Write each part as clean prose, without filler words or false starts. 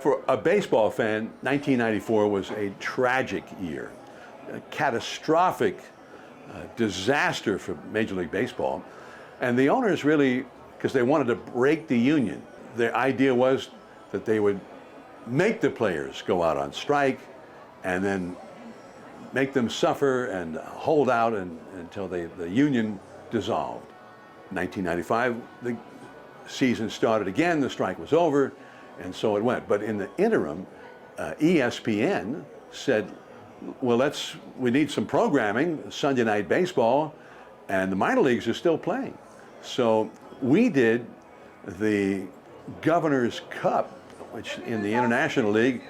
For a baseball fan, 1994 was a tragic year, a catastrophic disaster for Major League Baseball. And the owners really, because they wanted to break the union, their idea was that they would make the players go out on strike and then make them suffer and hold out until the union dissolved. 1995, the season started again, the strike was over, and so it went. But in the interim, ESPN said, well, we need some programming, Sunday Night Baseball, and the minor leagues are still playing. So we did the Governor's Cup, which in the International League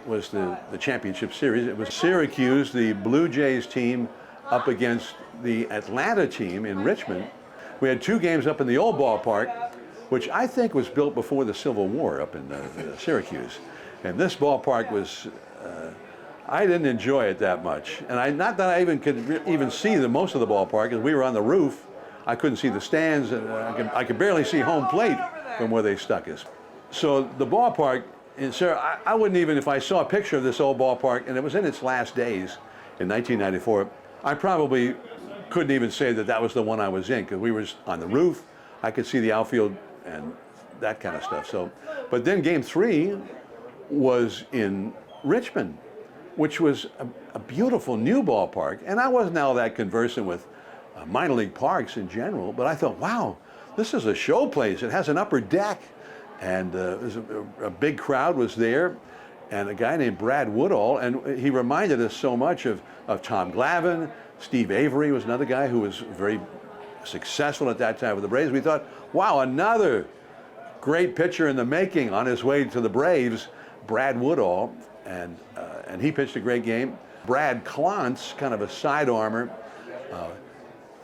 was the championship series. It was Syracuse, the Blue Jays team, up against the Atlanta team in Richmond. We had 2 games up in the old ballpark, which I think was built before the Civil War up in Syracuse. And this ballpark was, I didn't enjoy it that much. And not that I could even see most of the ballpark, because we were on the roof. I couldn't see the stands, and I could barely see home plate from where they stuck us. So the ballpark, and sir, I wouldn't even, if I saw a picture of this old ballpark, and it was in its last days in 1994, I probably couldn't even say that was the one I was in, because we were on the roof. I could see the outfield and that kind of stuff. So, but then Game 3 was in Richmond, which was a beautiful new ballpark. And I wasn't all that conversant with minor league parks in general, but I thought, wow, this is a show place. It has an upper deck, and a big crowd was there, and a guy named Brad Woodall, and he reminded us so much of Tom Glavine. Steve Avery was another guy who was very successful at that time with the Braves. We thought, wow, another great pitcher in the making on his way to the Braves, Brad Woodall, and he pitched a great game. Brad Klontz, kind of a side armor.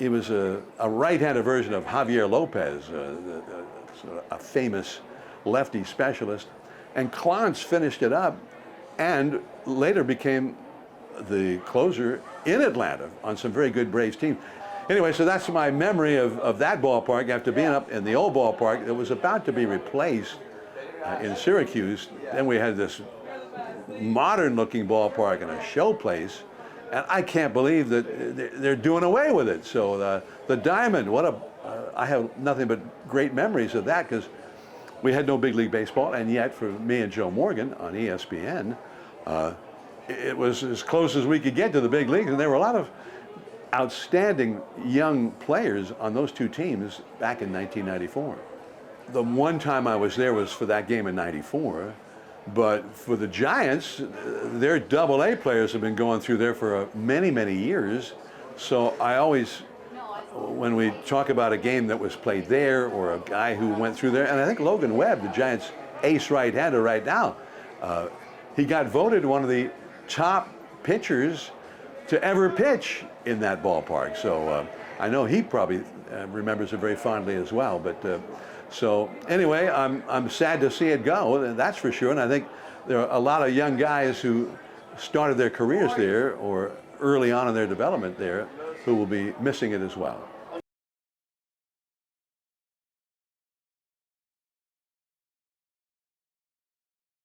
He was a right-handed version of Javier Lopez, a famous lefty specialist. And Klontz finished it up and later became the closer in Atlanta on some very good Braves teams. Anyway, so that's my memory of that ballpark after being up in the old ballpark that was about to be replaced in Syracuse. Then we had this modern-looking ballpark and a show place, and I can't believe that they're doing away with it. So the Diamond, I have nothing but great memories of that, because we had no big league baseball, and yet for me and Joe Morgan on ESPN, it was as close as we could get to the big leagues, and there were a lot of outstanding young players on those 2 teams back in 1994. The one time I was there was for that game in '94, but for the Giants, their AA players have been going through there for many, many years. So I always, when we talk about a game that was played there or a guy who went through there, and I think Logan Webb, the Giants' ace right-hander right now, he got voted one of the top pitchers to ever pitch in that ballpark. So I know he probably remembers it very fondly as well. But so anyway, I'm sad to see it go, that's for sure. And I think there are a lot of young guys who started their careers there or early on in their development there who will be missing it as well.